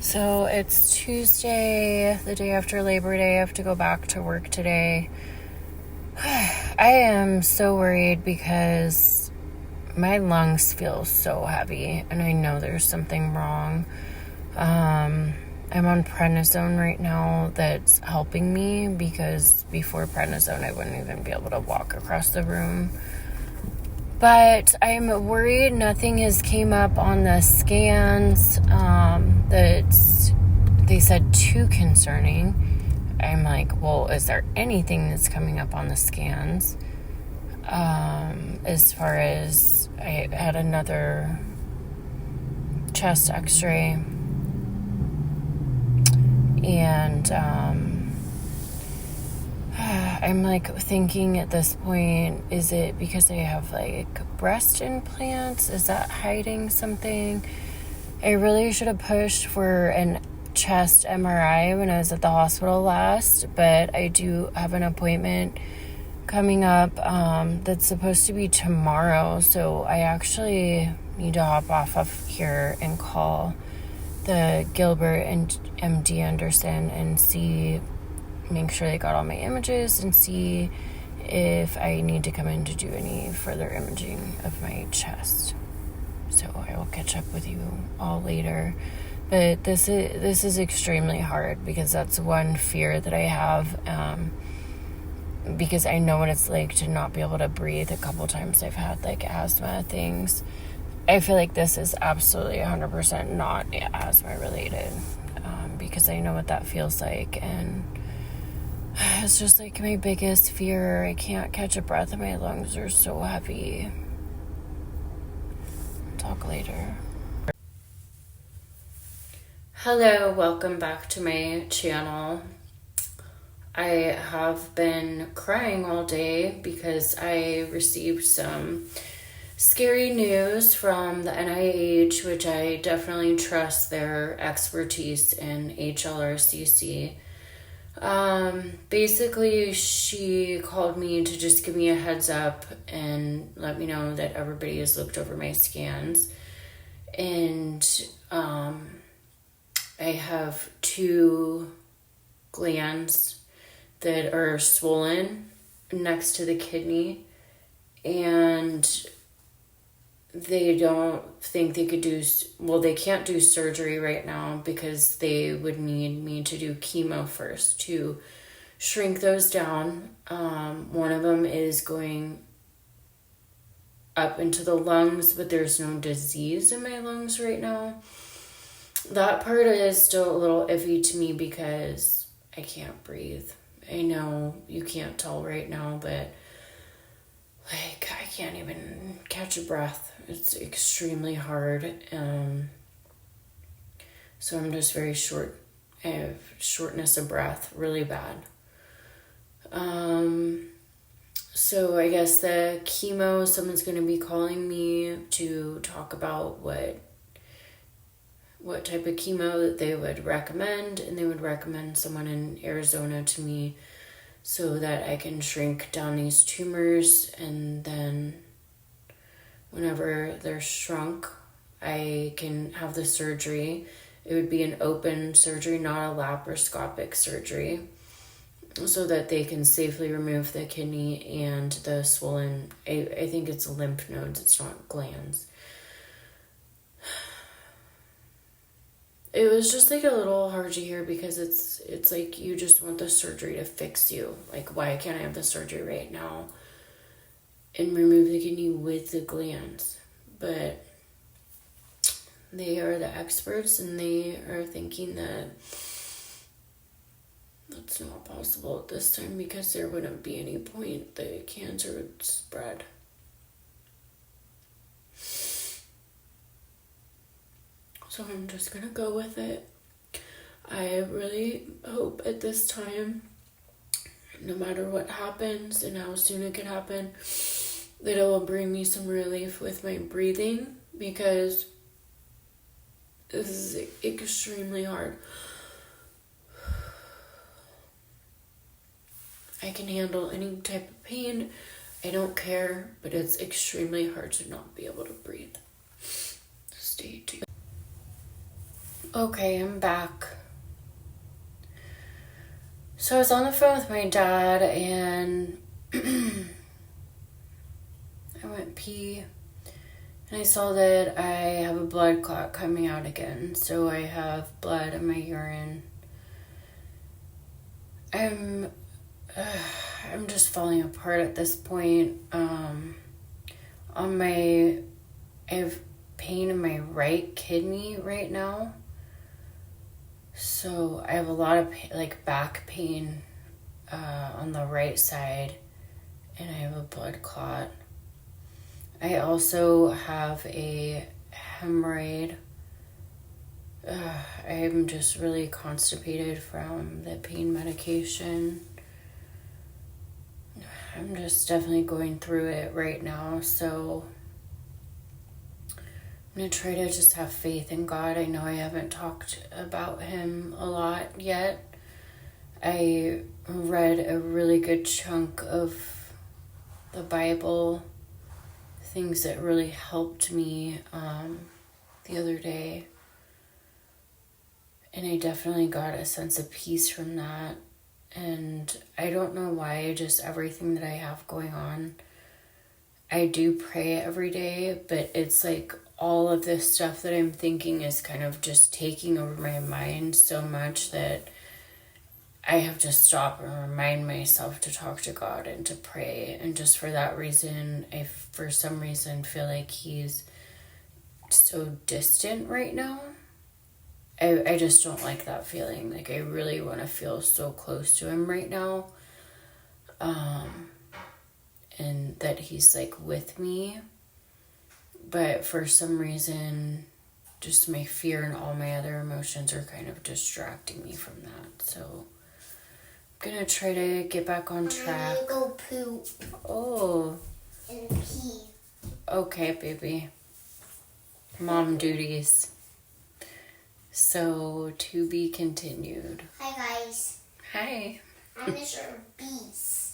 So it's Tuesday, the day after Labor Day. I have to go back to work today. I am so worried because my lungs feel so heavy and I know there's something wrong. I'm on prednisone right now that's helping me because before prednisone I wouldn't even be able to walk across the room. But I'm worried nothing has came up on the scans that they said too concerning. I'm like, well, is there anything that's coming up on the scans? As far as I had another chest x-ray and I'm like thinking at this point, is it because I have like breast implants? Is that hiding something? I really should have pushed for an chest MRI when I was at the hospital last, but I do have an appointment coming up that's supposed to be tomorrow, so I actually need to hop off of here and call the Gilbert and MD Anderson and make sure they got all my images and see if I need to come in to do any further imaging of my chest. So I will catch up with you all later. But this is extremely hard because that's one fear that I have. Because I know what it's like to not be able to breathe. A couple times I've had like asthma things. I feel like this is absolutely 100% not asthma related. Because I know what that feels like, and it's just like my biggest fear. I can't catch a breath and my lungs are so heavy. Talk later. Hello, welcome back to my channel. I have been crying all day because I received some scary news from the NIH, which I definitely trust their expertise in HLRCC. Basically, she called me to just give me a heads up and let me know that everybody has looked over my scans. And I have 2 glands that are swollen next to the kidney, and they don't think they could they can't do surgery right now because they would need me to do chemo first to shrink those down. One of them is going up into the lungs, but there's no disease in my lungs right now. That part is still a little iffy to me because I can't breathe. I know you can't tell right now, but like I can't even catch a breath. It's extremely hard. So I'm just very short. I have shortness of breath, really bad. So I guess the chemo, someone's going to be calling me to talk about what type of chemo that they would recommend, and they would recommend someone in Arizona to me so that I can shrink down these tumors, and then whenever they're shrunk, I can have the surgery. It would be an open surgery, not a laparoscopic surgery, so that they can safely remove the kidney and the swollen, I think it's lymph nodes, it's not glands. It was just like a little hard to hear because it's like you just want the surgery to fix you. Like, why can't I have the surgery right now and remove the kidney with the glands? But they are the experts and they are thinking that that's not possible at this time because there wouldn't be any point. The cancer would spread. So I'm just going to go with it. I really hope at this time, no matter what happens and how soon it could happen, that it will bring me some relief with my breathing because this is extremely hard. I can handle any type of pain. I don't care, but it's extremely hard to not be able to breathe. Stay tuned. Okay, I'm back. So I was on the phone with my dad and I went pee and I saw that I have a blood clot coming out again. So I have blood in my urine. I'm just falling apart at this point. I have pain in my right kidney right now. So I have a lot of back pain on the right side, and I have a blood clot. I also have a hemorrhoid. I'm just really constipated from the pain medication. I'm just definitely going through it right now, so I'm going to try to just have faith in God. I know I haven't talked about Him a lot yet. I read a really good chunk of the Bible, things that really helped me the other day. And I definitely got a sense of peace from that. And I don't know why, just everything that I have going on, I do pray every day, but it's like all of this stuff that I'm thinking is kind of just taking over my mind so much that I have to stop and remind myself to talk to God and to pray. And just for that reason, I for some reason feel like He's so distant right now. I just don't like that feeling. Like, I really want to feel so close to Him right now. And that He's like with me. But for some reason, just my fear and all my other emotions are kind of distracting me from that. So I'm gonna try to get back on track. I'm gonna go poop. Oh. And pee. Okay, baby. Mom duties. So, to be continued. Hi, guys. Hi. I'm Mr. Beast.